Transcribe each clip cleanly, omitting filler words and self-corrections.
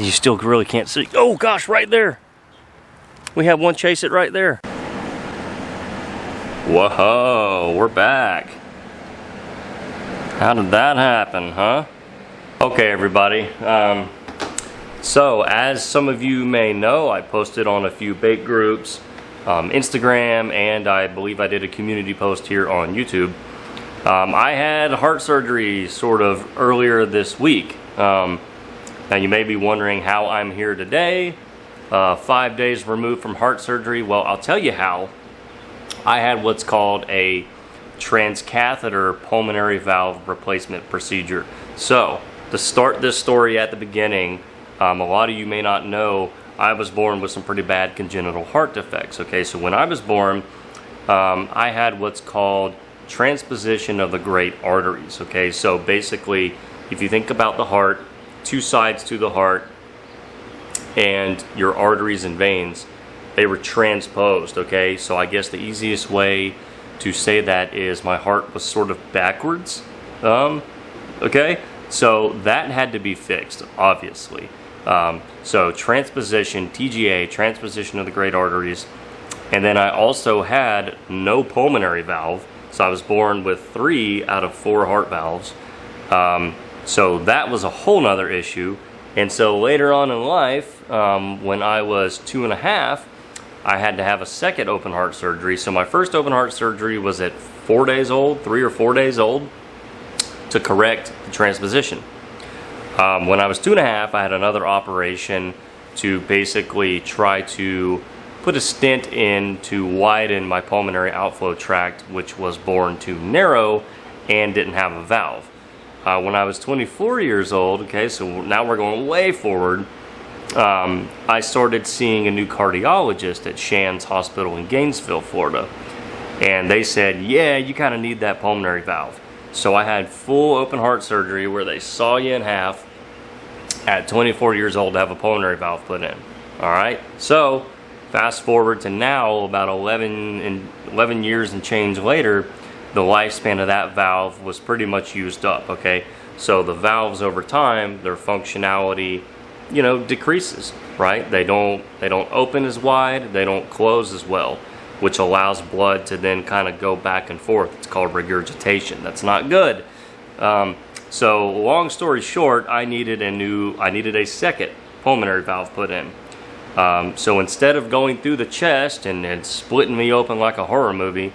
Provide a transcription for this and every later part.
You still really can't see. Oh gosh, right there. We have one chase it right there. Whoa, we're back. How did that happen, huh? Okay, everybody. So, as some of you may know, I posted on a few bait groups, Instagram, and I believe I did a community post here on YouTube. I had heart surgery sort of earlier this week. Now you may be wondering how I'm here today, 5 days removed from heart surgery. Well, I'll tell you how. I had what's called a transcatheter pulmonary valve replacement procedure. So, to start this story at the beginning, a lot of you may not know, I was born with some pretty bad congenital heart defects. Okay, so when I was born, I had what's called transposition of the great arteries. Okay, so basically, if you think about the heart, two sides to the heart, and your arteries and veins, they were transposed. Okay, so I guess the easiest way to say that is my heart was sort of backwards. Okay, so that had to be fixed, obviously. So transposition, TGA, transposition of the great arteries, and then I also had no pulmonary valve. So I was born with 3 out of 4 heart valves. So that was a whole nother issue. And so later on in life, when I was 2.5, I had to have a second open heart surgery. So my first open heart surgery was at 4 days old, 3 or 4 days old, to correct the transposition. When I was 2.5, I had another operation to basically try to put a stent in to widen my pulmonary outflow tract, which was born too narrow and didn't have a valve. When I was 24 years old, okay, so now we're going way forward, I started seeing a new cardiologist at Shands Hospital in Gainesville, Florida. And they said, yeah, you kind of need that pulmonary valve. So I had full open heart surgery where they saw you in half at 24 years old to have a pulmonary valve put in. All right, so fast forward to now, about 11 years and change later, the lifespan of that valve was pretty much used up. Okay, so the valves over time, their functionality, you know, decreases. Right? They don't open as wide, they don't close as well, which allows blood to then kind of go back and forth. It's called regurgitation. That's not good. So long story short, I needed a second pulmonary valve put in. So instead of going through the chest and splitting me open like a horror movie,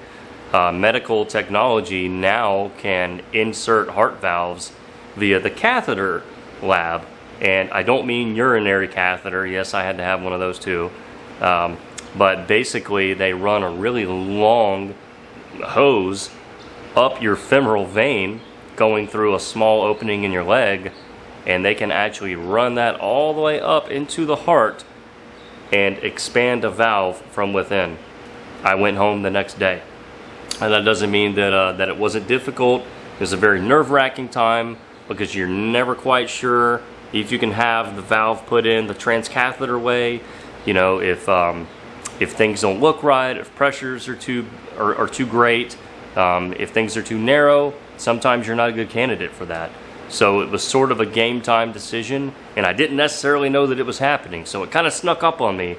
medical technology now can insert heart valves via the catheter lab. And I don't mean urinary catheter. Yes, I had to have one of those too. But basically, they run a really long hose up your femoral vein, going through a small opening in your leg, and they can actually run that all the way up into the heart and expand a valve from within. I went home the next day. And that doesn't mean that it wasn't difficult. It was a very nerve-wracking time because you're never quite sure if you can have the valve put in the transcatheter way. You know, if things don't look right, if pressures are too great, if things are too narrow, sometimes you're not a good candidate for that. So it was sort of a game time decision, and I didn't necessarily know that it was happening, so it kind of snuck up on me.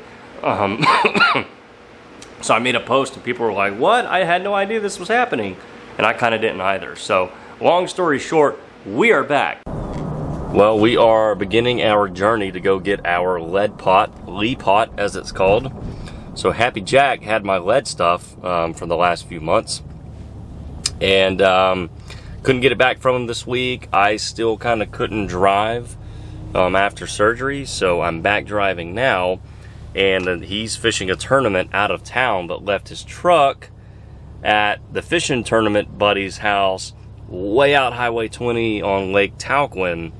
So I made a post and people were like, what? I had no idea this was happening. And I kind of didn't either. So long story short, we are back. Well, we are beginning our journey to go get our lead pot, Lee pot as it's called. So Happy Jack had my lead stuff for the last few months. And couldn't get it back from him this week. I still kind of couldn't drive after surgery, so I'm back driving now. And he's fishing a tournament out of town, but left his truck at the fishing tournament buddy's house way out Highway 20 on Lake Talquin.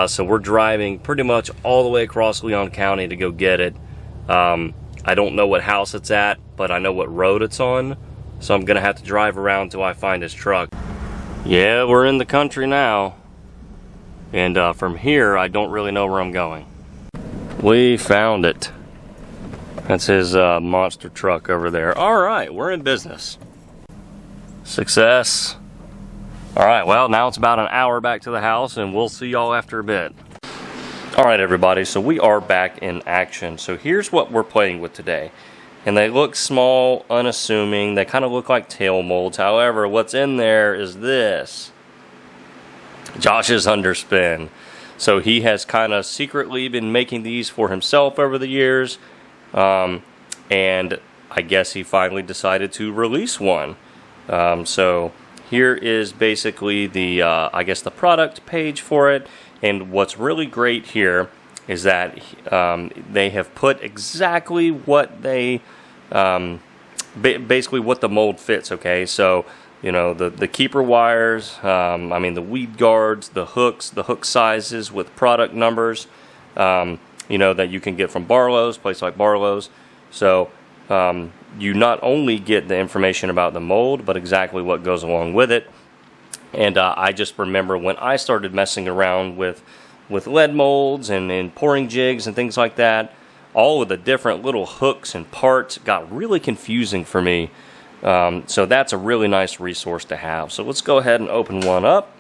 So we're driving pretty much all the way across Leon County to go get it. I don't know what house it's at, but I know what road it's on. So I'm gonna have to drive around until I find his truck. Yeah, we're in the country now. And from here, I don't really know where I'm going. We found it. That's his monster truck over there. All right, we're in business. Success. All right, well, now it's about an hour back to the house, and we'll see y'all after a bit. Alright everybody, so we are back in action. So here's what we're playing with today. And they look small, unassuming, they kind of look like tail molds. However, what's in there is this. Josh's underspin. So he has kind of secretly been making these for himself over the years. And I guess he finally decided to release one. So here is basically the, I guess the product page for it. And what's really great here is that they have put exactly what they, basically what the mold fits, okay? So, you know, the keeper wires, I mean the weed guards, the hook sizes with product numbers, you know, that you can get from Barlow's, place like Barlow's. So you not only get the information about the mold, but exactly what goes along with it. And I just remember when I started messing around with lead molds and pouring jigs and things like that, all of the different little hooks and parts got really confusing for me. So that's a really nice resource to have. So let's go ahead and open one up.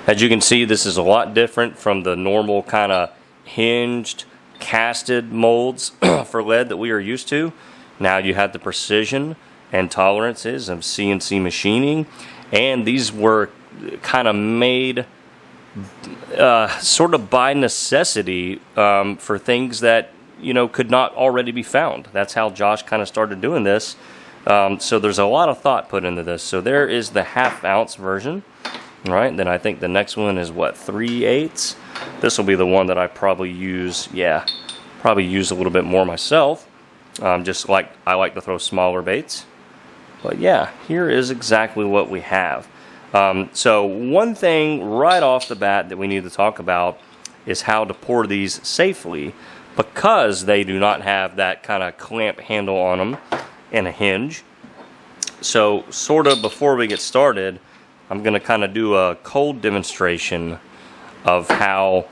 As you can see, this is a lot different from the normal kind of hinged, casted molds for lead that we are used to. Now you have the precision and tolerances of CNC machining, and these were kind of made sort of by necessity for things that, you know, could not already be found. That's how Josh kind of started doing this. So there's a lot of thought put into this. So there is the 1/2 ounce version, right? Then I think the next one is what, 3/8. This will be the one that I probably use. Yeah, probably use a little bit more myself. Just like I like to throw smaller baits. But yeah, here is exactly what we have. So one thing right off the bat that we need to talk about is how to pour these safely, because they do not have that kind of clamp handle on them and a hinge. So sort of before we get started, I'm going to kind of do a cold demonstration of how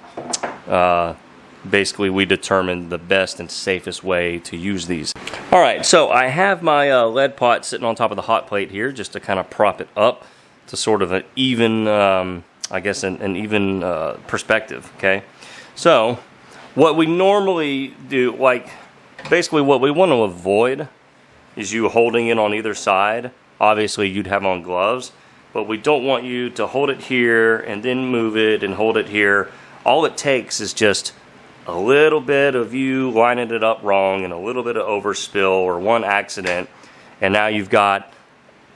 basically we determine the best and safest way to use these. Alright, so I have my lead pot sitting on top of the hot plate here just to kind of prop it up to sort of an even, I guess an even perspective, okay? So what we normally do, like basically what we want to avoid is you holding it on either side. Obviously you'd have on gloves, but we don't want you to hold it here and then move it and hold it here. All it takes is just a little bit of you lining it up wrong and a little bit of overspill or one accident, and now you've got,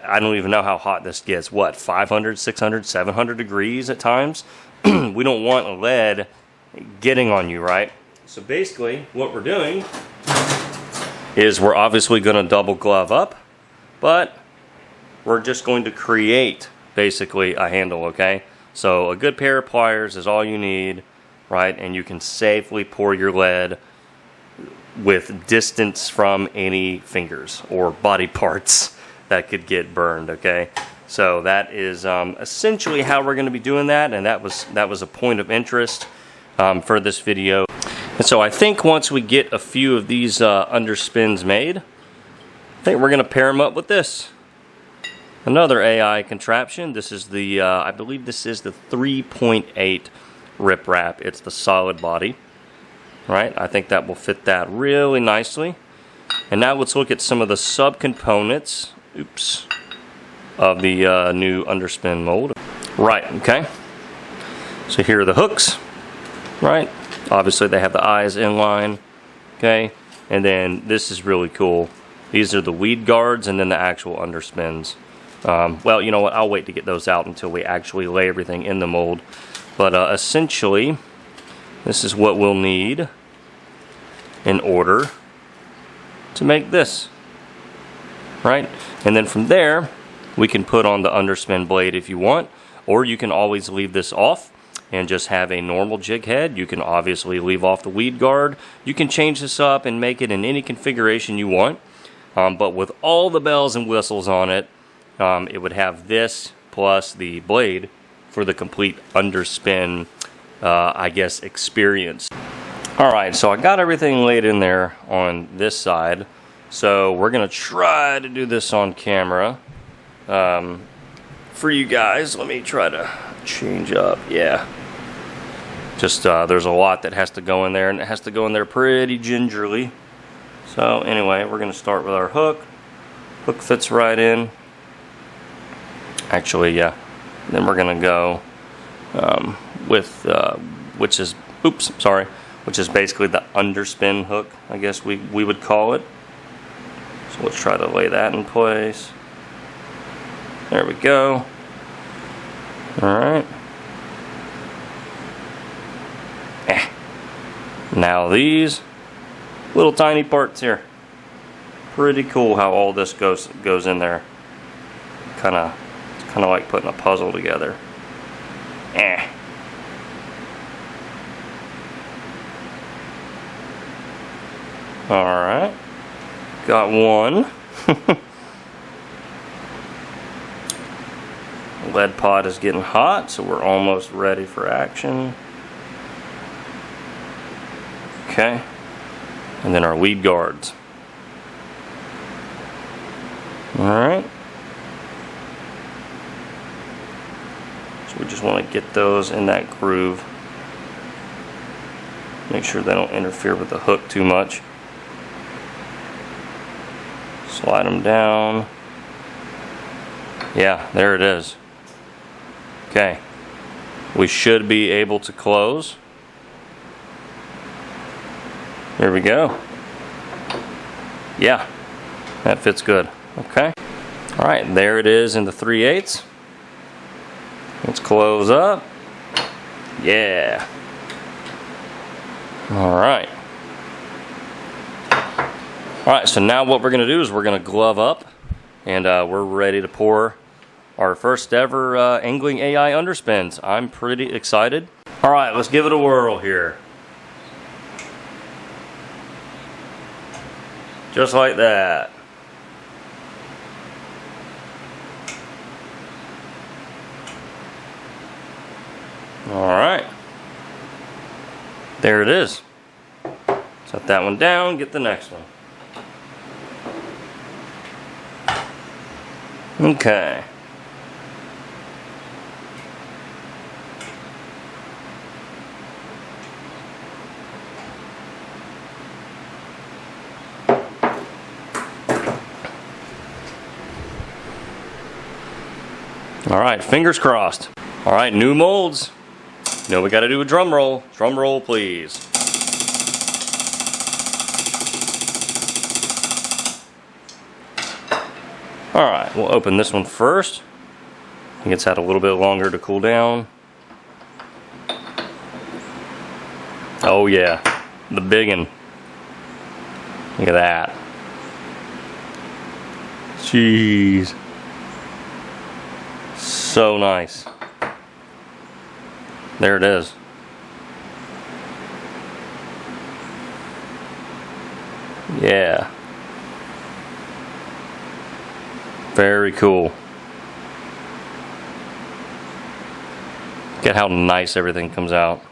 I don't even know how hot this gets, what, 500, 600, 700 degrees at times? We don't want lead getting on you, right? So basically what we're doing is we're obviously going to double glove up, but we're just going to create basically a handle, okay? So a good pair of pliers is all you need, right? And you can safely pour your lead with distance from any fingers or body parts that could get burned, okay? So that is essentially how we're going to be doing that, and that was a point of interest for this video. And so I think once we get a few of these underspins made, I think we're going to pair them up with this. Another AI contraption. This is the, I believe this is the 3.8 rip wrap. It's the solid body, right? I think that will fit that really nicely. And now let's look at some of the subcomponents, of the new underspin mold. Right, okay. So here are the hooks, right? Obviously they have the eyes in line, okay? And then this is really cool. These are the weed guards and then the actual underspins. Well, you know what? I'll wait to get those out until we actually lay everything in the mold. But essentially, this is what we'll need in order to make this, right? And then from there, we can put on the underspin blade if you want, or you can always leave this off and just have a normal jig head. You can obviously leave off the weed guard. You can change this up and make it in any configuration you want, but with all the bells and whistles on it, it would have this plus the blade for the complete underspin, I guess, experience. Alright, so I got everything laid in there on this side, so we're going to try to do this on camera. For you guys, let me try to change up, yeah. Just there's a lot that has to go in there, and it has to go in there pretty gingerly. So anyway, we're going to start with our hook. Hook fits right in. Actually, yeah. Then we're going to go with which is basically the underspin hook, I guess we would call it. So let's try to lay that in place. There we go. Alright. Now these little tiny parts here. Pretty cool how all this goes in there. It's kind of like putting a puzzle together. Alright. Got one. Lead pot is getting hot, so we're almost ready for action. Okay. And then our weed guards. Alright. So we just want to get those in that groove. Make sure they don't interfere with the hook too much. Slide them down. Yeah, there it is. Okay. We should be able to close. There we go. Yeah, that fits good. Okay. Alright, there it is in the 3/8. Let's close up. Yeah. Alright. Alright, so now what we're going to do is we're going to glove up, and we're ready to pour our first ever angling AI underspins. I'm pretty excited. Alright, let's give it a whirl here. Just like that. Alright. There it is. Set that one down, get the next one. Okay. Alright, fingers crossed. Alright, new molds. Now we gotta do a drum roll. Drum roll, please. Alright, we'll open this one first. I think it's had a little bit longer to cool down. Oh yeah, the biggin. Look at that. Jeez. So nice. There it is. Yeah. Very cool. Get how nice everything comes out.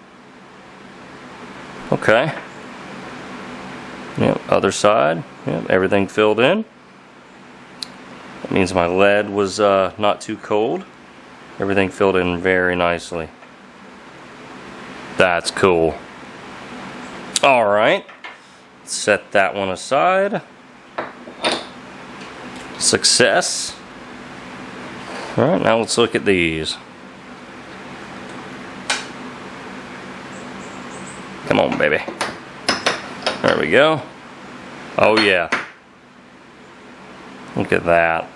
Okay. Yep, other side. Yep, everything filled in. That means my lead was not too cold. Everything filled in very nicely. That's cool. Alright. Set that one aside. Success. Alright, now let's look at these. Come on, baby. There we go. Oh yeah. Look at that.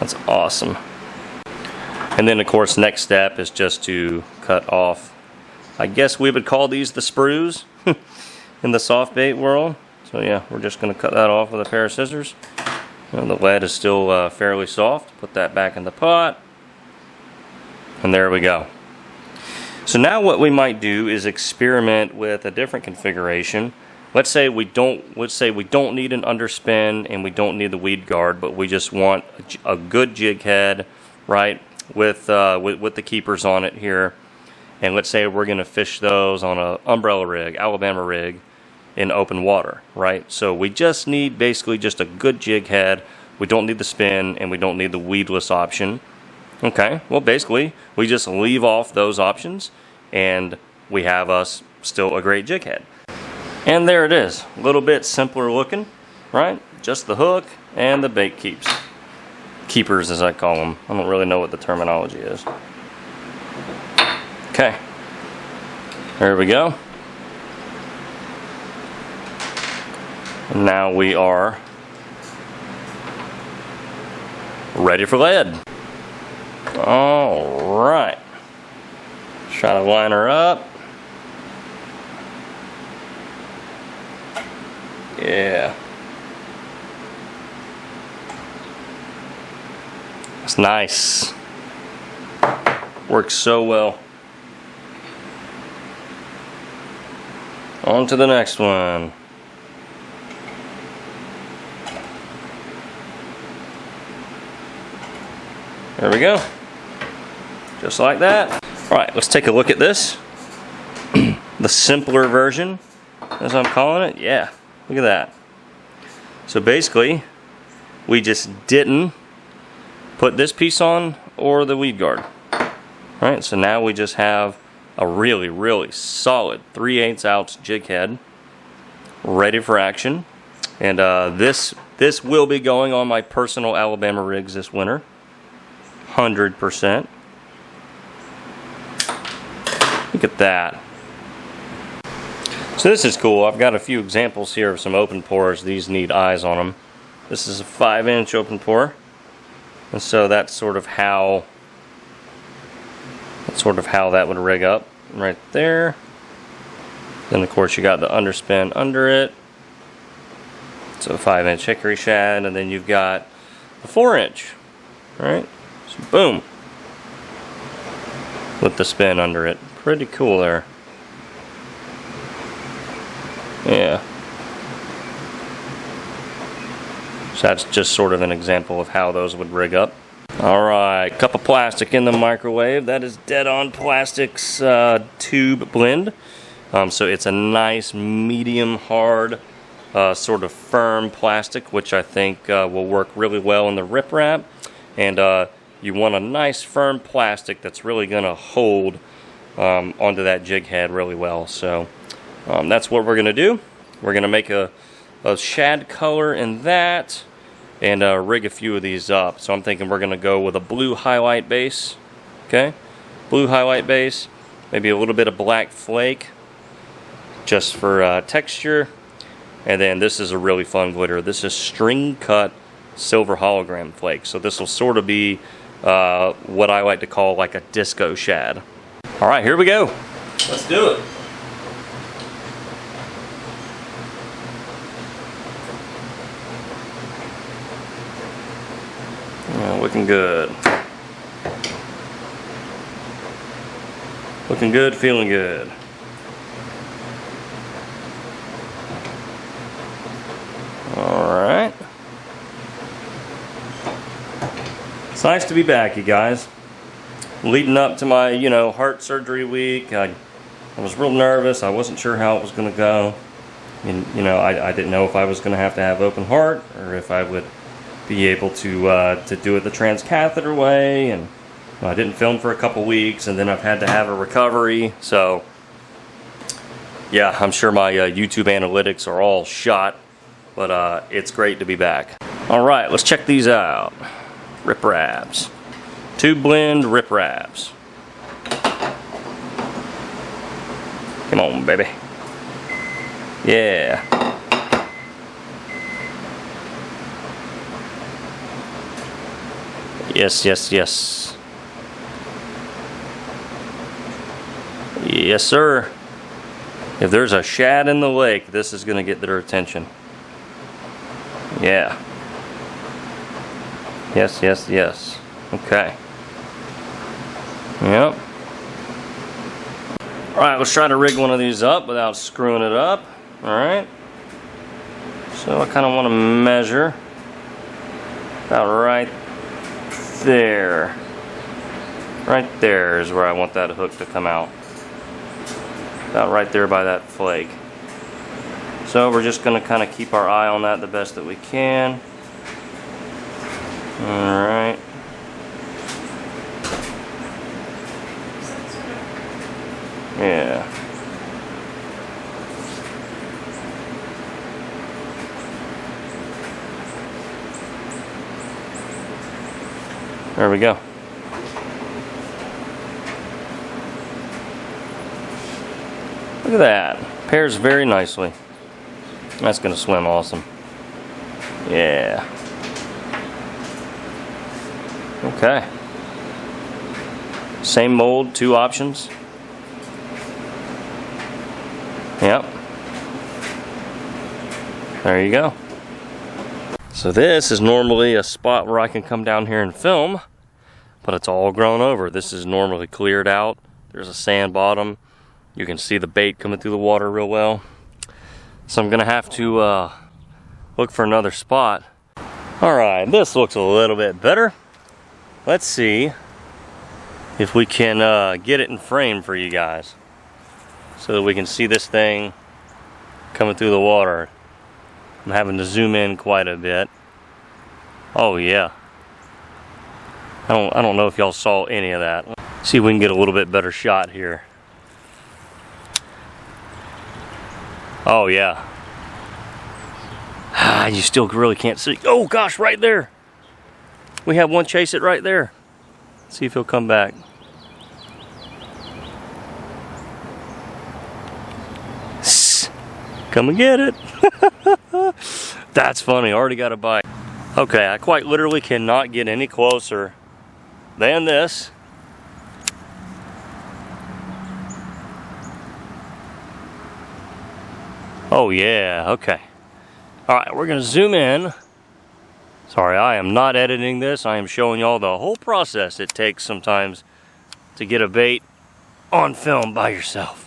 That's awesome. And then of course next step is just to cut off, I guess we would call these the sprues in the soft bait world. So yeah, we're just going to cut that off with a pair of scissors. And the lead is still fairly soft. Put that back in the pot. And there we go. So now what we might do is experiment with a different configuration. Let's say we don't need an underspin and we don't need the weed guard, but we just want a good jig head, right? With the keepers on it here. And let's say we're going to fish those on an umbrella rig, Alabama rig, in open water, right? So we just need basically just a good jig head. We don't need the spin and we don't need the weedless option. Okay, well basically we just leave off those options and we have us still a great jig head. And there it is, a little bit simpler looking, right? Just the hook and the bait keepers, as I call them. I don't really know what the terminology is. Okay, there we go. And now we are ready for lead. All right, try to line her up. Yeah. It's nice. Works so well. On to the next one. There we go. Just like that. All right, let's take a look at this. The simpler version, as I'm calling it. Yeah, look at that. So basically, we just didn't put this piece on or the weed guard. All right, so now we just have a really, really solid 3/8 ounce jig head ready for action. And this will be going on my personal Alabama rigs this winter. 100%. Look at that. So this is cool. I've got a few examples here of some open pours. These need eyes on them. This is a 5-inch open pour. And so that's sort of how that would rig up right there. Then of course you got the underspin under it. So a 5-inch hickory shad, and then you've got a 4-inch. Right? So boom. With the spin under it. Pretty cool there. Yeah. So that's just sort of an example of how those would rig up. Alright, cup of plastic in the microwave. That is Dead On Plastics tube blend. So it's a nice medium hard sort of firm plastic, which I think will work really well in the rip wrap. And you want a nice firm plastic that's really going to hold onto that jig head really well. So that's what we're going to do. We're going to make a shad color in that and rig a few of these up. So I'm thinking we're going to go with a blue highlight base. Okay, blue highlight base, maybe a little bit of black flake just for texture. And then this is a really fun glitter. This is string cut silver hologram flake. So this will sort of be what I like to call like a disco shad. All right, here we go. Let's do it. Yeah, looking good. Looking good, feeling good. Alright. It's nice to be back, you guys. Leading up to my, heart surgery week, I was real nervous. I wasn't sure how it was going to go. And, I didn't know if I was going to have open heart or if I would be able to do it the transcatheter way. And I didn't film for a couple weeks, and then I've had to have a recovery. So, yeah, I'm sure my YouTube analytics are all shot, but it's great to be back. All right, let's check these out. Rip wraps. Tube blend rip wraps. Come on, baby. Yeah. Yes, yes, yes. Yes, sir. If there's a shad in the lake, this is going to get their attention. Yeah. Yes, yes, yes. Okay. Yep. Alright, let's try to rig one of these up without screwing it up. Alright. So I kind of want to measure about right there. Right there is where I want that hook to come out. About right there by that flake. So we're just going to kind of keep our eye on that the best that we can. Alright. There we go. Look at that. Pairs very nicely. That's gonna swim awesome. Yeah. Okay. Same mold, 2 options. Yep. There you go. So this is normally a spot where I can come down here and film, but it's all grown over. This is normally cleared out. There's a sand bottom. You can see the bait coming through the water real well. So I'm gonna have to look for another spot. All right, this looks a little bit better. Let's see if we can get it in frame for you guys so that we can see this thing coming through the water. I'm having to zoom in quite a bit. Oh yeah. I don't know if y'all saw any of that. Let's see if we can get a little bit better shot here. Oh yeah. You still really can't see. Oh gosh, right there. We have one chase it right there. Let's see if he'll come back. Come and get it. That's funny, already got a bite. Okay, I quite literally cannot get any closer than this. Oh yeah, okay. All right, we're gonna zoom in. Sorry, I am not editing this. I am showing y'all the whole process it takes sometimes to get a bait on film by yourself.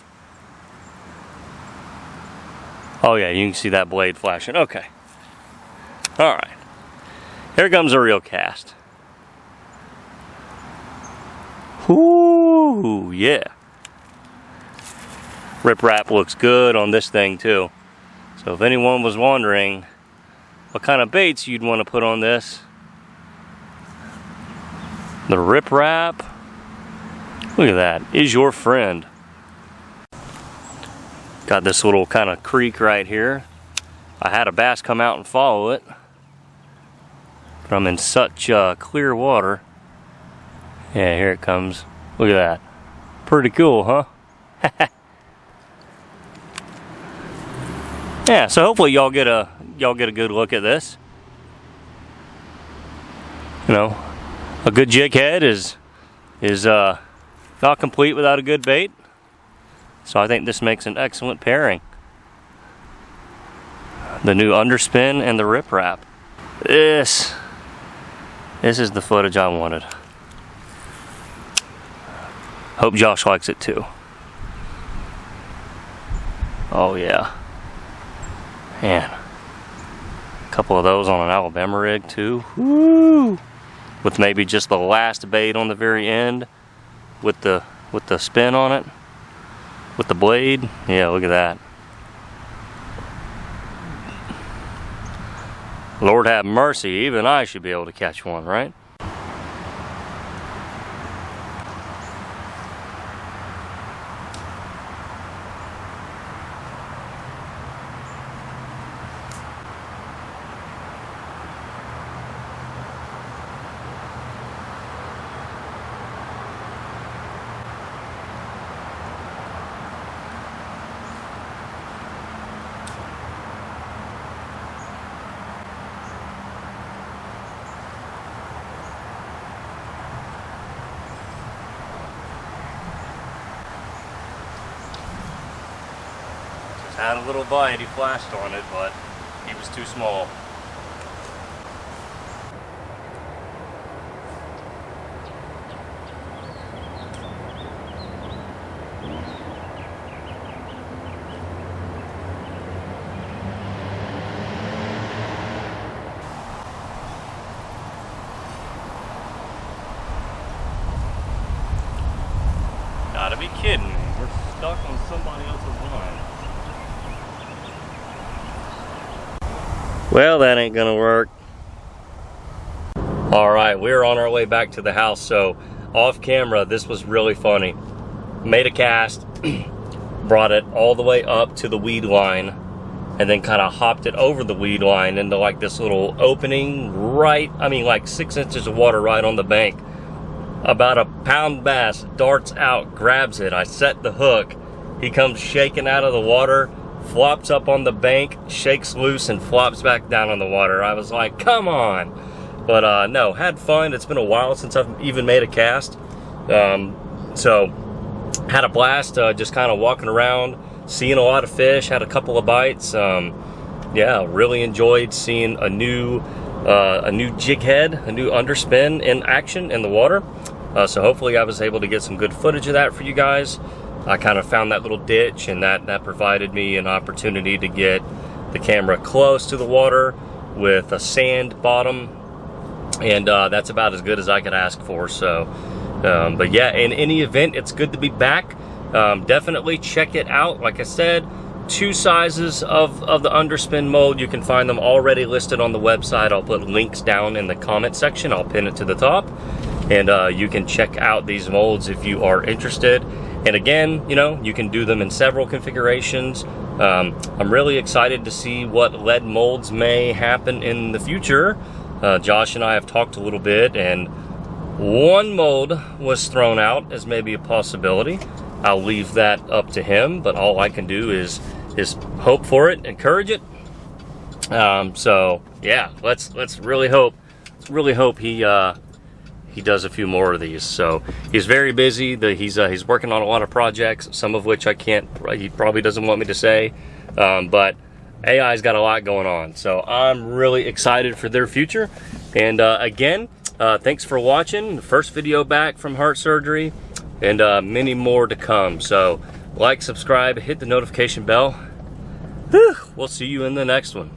Oh yeah, you can see that blade flashing. Okay. All right. Here comes a real cast. Ooh, yeah. Rip wrap looks good on this thing too. So if anyone was wondering what kind of baits you'd want to put on this, the rip wrap, look at that, is your friend. Got this little kind of creek right here. I had a bass come out and follow it, but I'm in such clear water. Yeah, here it comes. Look at that. Pretty cool, huh? Yeah, so hopefully y'all get a good look at this. You know, a good jig head is not complete without a good bait. So I think this makes an excellent pairing. The new underspin and the rip wrap. This is the footage I wanted. Hope Josh likes it too. Oh yeah. Man. A couple of those on an Alabama rig too. Woo! With maybe just the last bait on the very end with the spin on it. With the blade. Yeah, look at that. Lord have mercy, even I should be able to catch one, right? Had a little bite, he flashed on it, but he was too small. Gotta be kidding me, we're stuck on somebody else's line. Well, that ain't gonna work. All right, we're on our way back to the house. So off camera, this was really funny. Made a cast, brought it all the way up to the weed line, and then kind of hopped it over the weed line into like this little opening right, I mean like 6 inches of water right on the bank. About a pound bass darts out, grabs it. I set the hook. He comes shaking out of the water, flops up on the bank, shakes loose, and flops back down on the water. I was like, come on. But no, had fun. It's been a while since I've even made a cast. So had a blast, just kind of walking around, seeing a lot of fish, had a couple of bites. Yeah, really enjoyed seeing a new jig head, a new underspin in action in the water. So hopefully I was able to get some good footage of that for you guys. I kind of found that little ditch, and that provided me an opportunity to get the camera close to the water with a sand bottom, and that's about as good as I could ask for. So but yeah, in any event, it's good to be back. Definitely check it out. Like I said, 2 sizes of the underspin mold. You can find them already listed on the website. I'll put links down in the comment section. I'll pin it to the top, and you can check out these molds if you are interested. And again, you know, you can do them in several configurations. I'm really excited to see what lead molds may happen in the future. Josh and I have talked a little bit, and one mold was thrown out as maybe a possibility. I'll leave that up to him, but all I can do is hope for it, encourage it. So yeah, let's really hope he does a few more of these. So he's very busy. He's working on a lot of projects, some of which he probably doesn't want me to say, but AI's got a lot going on. So I'm really excited for their future. And again, thanks for watching the first video back from heart surgery, and many more to come. So like, subscribe, hit the notification bell. We'll see you in the next one.